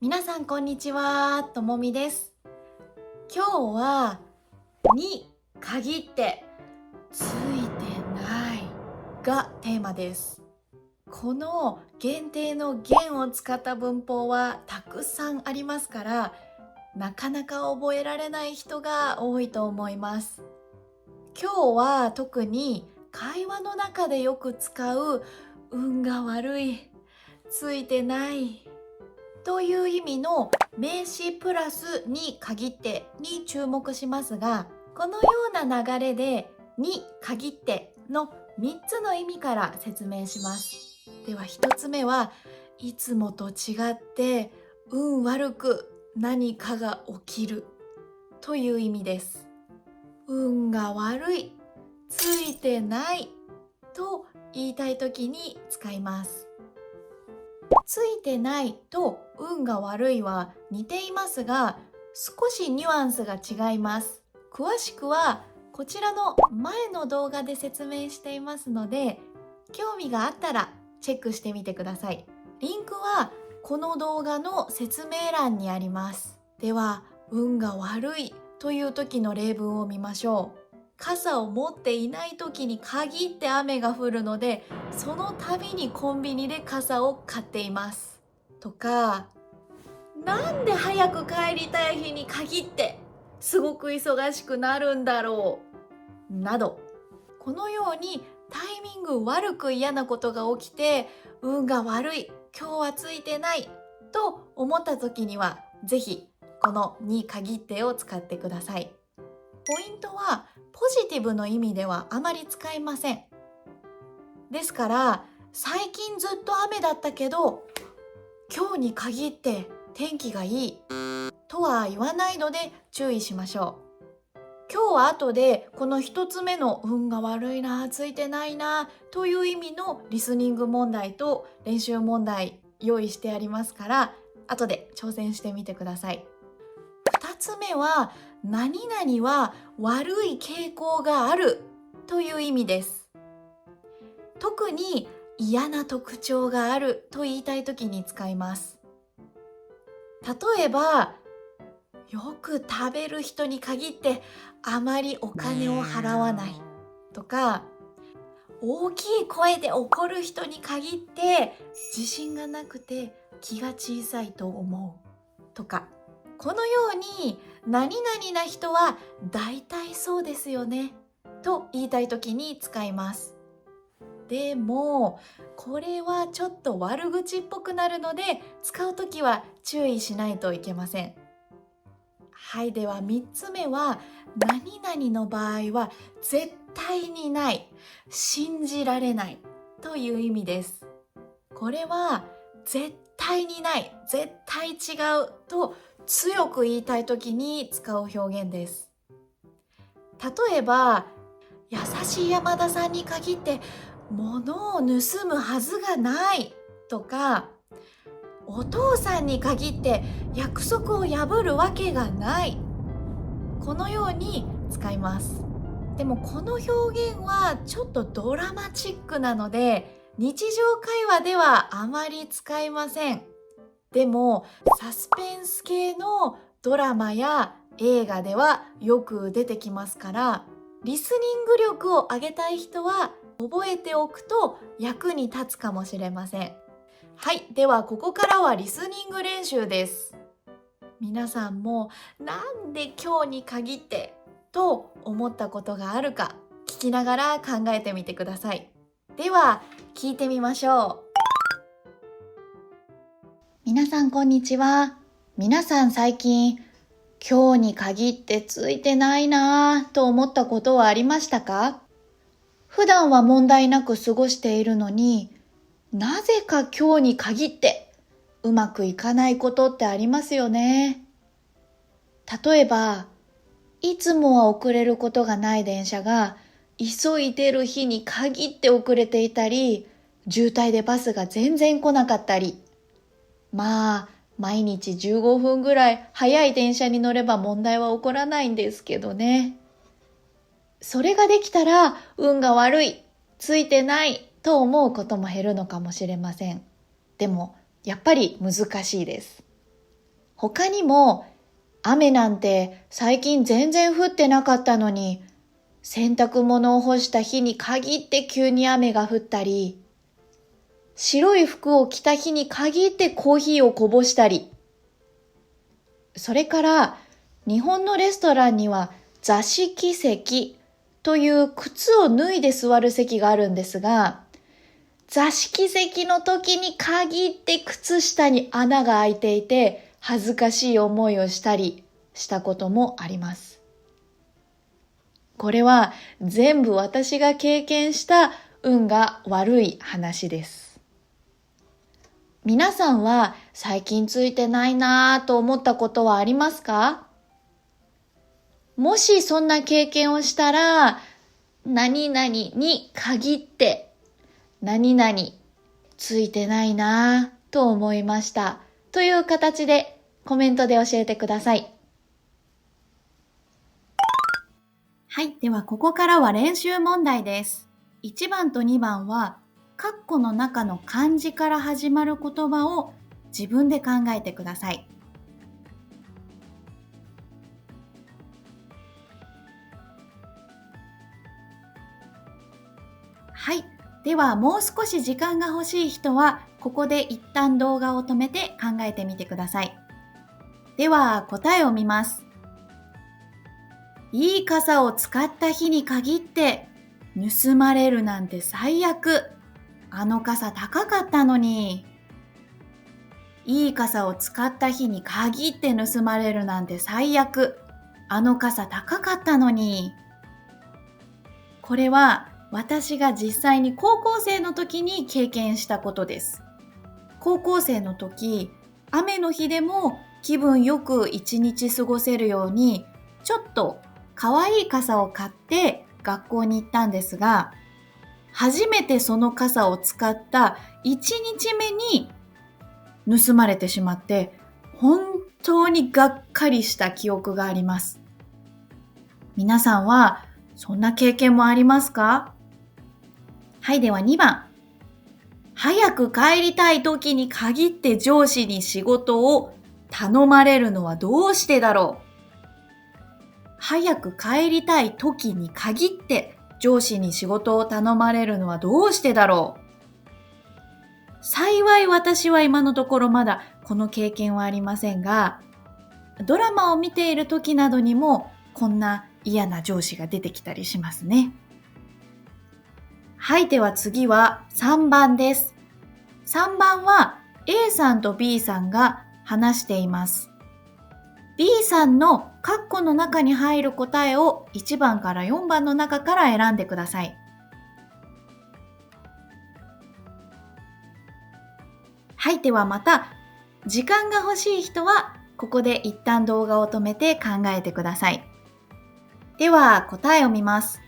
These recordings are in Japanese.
皆さんこんにちは、ともみです。今日はに限ってついてないがテーマです。この限定の限を使った文法はたくさんありますから、なかなか覚えられない人が多いと思います。今日は特に会話の中でよく使う運が悪い、ついてないという意味の名詞プラスに限ってに注目しますが、このような流れでに限っての3つの意味から説明します。では1つ目はいつもと違って運悪く何かが起きるという意味です。運が悪い、ついてないと言いたいときに使います。ついてないと運が悪いは似ていますが、少しニュアンスが違います。詳しくはこちらの前の動画で説明していますので、興味があったらチェックしてみてください。リンクはこの動画の説明欄にあります。では、運が悪いという時の例文を見ましょう。傘を持っていない時に限って雨が降るので、その度にコンビニで傘を買っていますとか、なんで早く帰りたい日に限ってすごく忙しくなるんだろうなど、このようにタイミング悪く嫌なことが起きて運が悪い、今日はついてないと思った時には、ぜひこのに限ってを使ってください。ポイントはポジティブの意味ではあまり使いません。ですから、最近ずっと雨だったけど今日に限って天気がいいとは言わないので注意しましょう。今日は後でこの一つ目の運が悪いな、ついてないなという意味のリスニング問題と練習問題用意してありますから、後で挑戦してみてください。2つ目は何々は悪い傾向があるという意味です。特に嫌な特徴があると言いたいときに使います。例えば、よく食べる人に限ってあまりお金を払わないとか、大きい声で怒る人に限って自信がなくて気が小さいと思うとか、このように何々な人は大体そうですよねと言いたいときに使います。でもこれはちょっと悪口っぽくなるので、使うときは注意しないといけません。はい、では3つ目は何々の場合は絶対にない、信じられないという意味です。これは絶対にない、絶対違うと強く言いたいときに使う表現です。例えば、優しい山田さんに限って物を盗むはずがないとか、お父さんに限って約束を破るわけがない、このように使います。でもこの表現はちょっとドラマチックなので日常会話ではあまり使いません。でもサスペンス系のドラマや映画ではよく出てきますから、リスニング力を上げたい人は覚えておくと役に立つかもしれません。はい、ではここからはリスニング練習です。皆さんもなんで今日に限ってと思ったことがあるか聞きながら考えてみてください。では聞いてみましょう。皆さんこんにちは。皆さん最近今日に限ってついてないなぁと思ったことはありましたか？普段は問題なく過ごしているのに、なぜか今日に限ってうまくいかないことってありますよね。例えば、いつもは遅れることがない電車が急いでる日に限って遅れていたり、渋滞でバスが全然来なかったり。まあ、毎日15分ぐらい早い電車に乗れば問題は起こらないんですけどね。それができたら運が悪い、ついてないと思うことも減るのかもしれません。でも、やっぱり難しいです。他にも、雨なんて最近全然降ってなかったのに、洗濯物を干した日に限って急に雨が降ったり、白い服を着た日に限ってコーヒーをこぼしたり、それから日本のレストランには座敷席という靴を脱いで座る席があるんですが、座敷席の時に限って靴下に穴が開いていて恥ずかしい思いをしたりしたこともあります。これは全部私が経験した運が悪い話です。皆さんは最近ついてないなぁと思ったことはありますか？もしそんな経験をしたら、何々に限って何々ついてないなぁと思いましたという形でコメントで教えてください。はい。では、ここからは練習問題です。1番と2番は、括弧の中の漢字から始まる言葉を自分で考えてください。はい。では、もう少し時間が欲しい人は、ここで一旦動画を止めて考えてみてください。では、答えを見ます。いい傘を使った日に限って盗まれるなんて最悪。あの傘高かったのに。いい傘を使った日に限って盗まれるなんて最悪。あの傘高かったのに。これは私が実際に高校生の時に経験したことです。高校生の時、雨の日でも気分よく一日過ごせるように、ちょっと可愛い傘を買って学校に行ったんですが、初めてその傘を使った1日目に盗まれてしまって、本当にがっかりした記憶があります。皆さんはそんな経験もありますか？はい、では2番。早く帰りたい時に限って上司に仕事を頼まれるのはどうしてだろう？早く帰りたい時に限って上司に仕事を頼まれるのはどうしてだろう？幸い私は今のところまだこの経験はありませんが、ドラマを見ている時などにもこんな嫌な上司が出てきたりしますね。はい、では次は3番です。3番は A さんと B さんが話しています。B さんの括弧の中に入る答えを1番から4番の中から選んでください。はい、ではまた時間が欲しい人はここで一旦動画を止めて考えてください。では答えを見ます。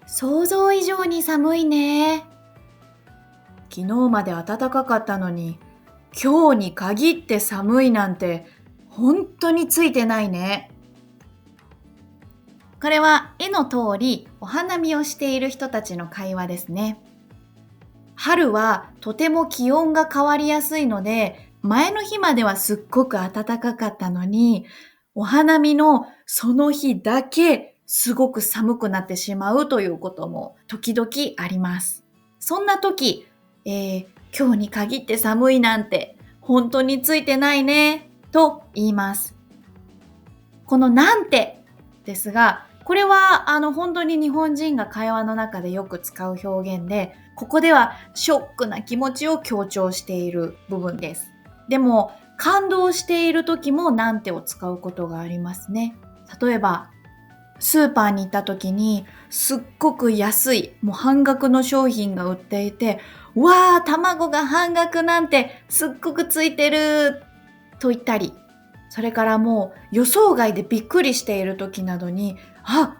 想像以上に寒いね。昨日まで暖かかったのに、今日に限って寒いなんて本当についてないね。これは絵の通りお花見をしている人たちの会話ですね。春はとても気温が変わりやすいので、前の日まではすっごく暖かかったのに、お花見のその日だけすごく寒くなってしまうということも時々あります。そんな時、今日に限って寒いなんて本当についてないねと言います。このなんてですが、これは本当に日本人が会話の中でよく使う表現で、ここではショックな気持ちを強調している部分です。でも感動している時もなんてを使うことがありますね。例えばスーパーに行った時にすっごく安い、もう半額の商品が売っていて、わー、卵が半額なんてすっごくついてると言ったり、それからもう予想外でびっくりしている時などに、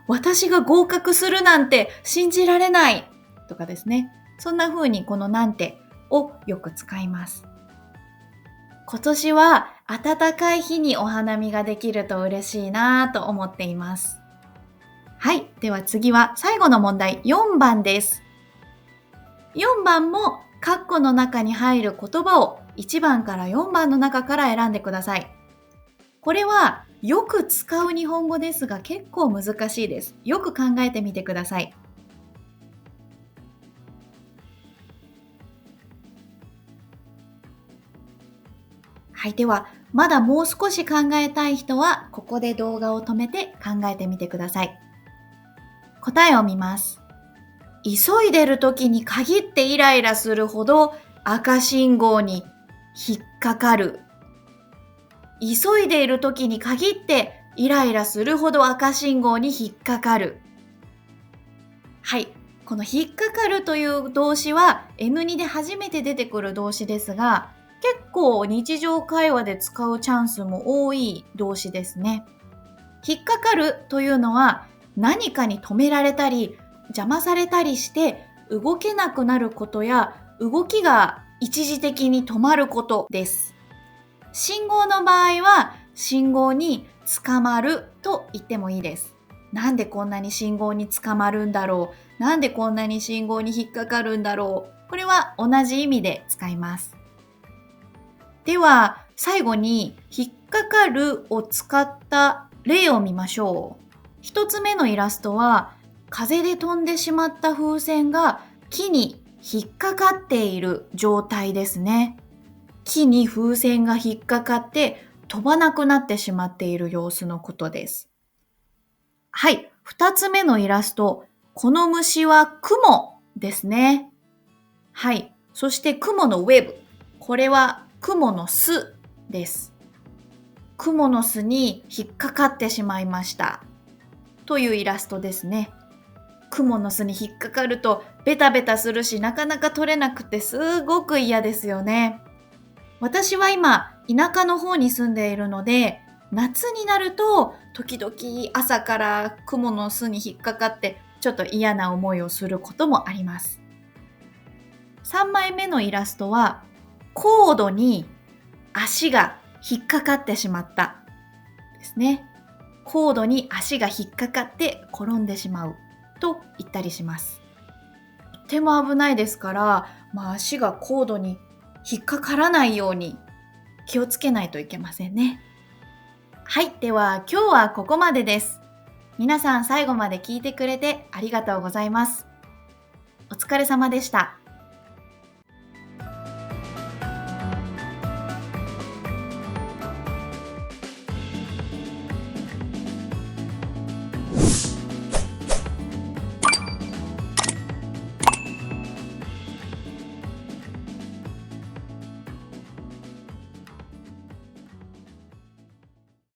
私が合格するなんて信じられないとかですね。そんな風にこのなんてをよく使います。今年は暖かい日にお花見ができると嬉しいなと思っています。はい。では次は最後の問題、4番です。4番も括弧の中に入る言葉を1番から4番の中から選んでください。これはよく使う日本語ですが結構難しいです。よく考えてみてください。はい、ではまだもう少し考えたい人はここで動画を止めて考えてみてください。答えを見ます。急いでる時に限ってイライラするほど赤信号に引っかかる。急いでいる時に限ってイライラするほど赤信号に引っかかる。はい。この引っかかるという動詞は N2 で初めて出てくる動詞ですが、結構日常会話で使うチャンスも多い動詞ですね。引っかかるというのは何かに止められたり邪魔されたりして動けなくなることや動きが一時的に止まることです。信号の場合は信号に捕まると言ってもいいです。なんでこんなに信号に捕まるんだろう、なんでこんなに信号に引っかかるんだろう、これは同じ意味で使います。では最後に引っかかるを使った例を見ましょう。一つ目のイラストは風で飛んでしまった風船が木に引っかかっている状態ですね。木に風船が引っかかって飛ばなくなってしまっている様子のことです。はい、2つ目のイラスト、この虫は雲ですね。はい、そして雲のウェブ、これは雲の巣です。雲の巣に引っかかってしまいましたというイラストですね。雲の巣に引っかかるとベタベタするしなかなか取れなくてすごく嫌ですよね。私は今田舎の方に住んでいるので夏になると時々朝から雲の巣に引っかかってちょっと嫌な思いをすることもあります。3枚目のイラストはコードに足が引っかかってしまったですね。コードに足が引っかかって転んでしまうと言ったりします。とても危ないですから、足がコードに引っかからないように気をつけないといけませんね。はい、では今日はここまでです。皆さん最後まで聞いてくれてありがとうございます。お疲れ様でした。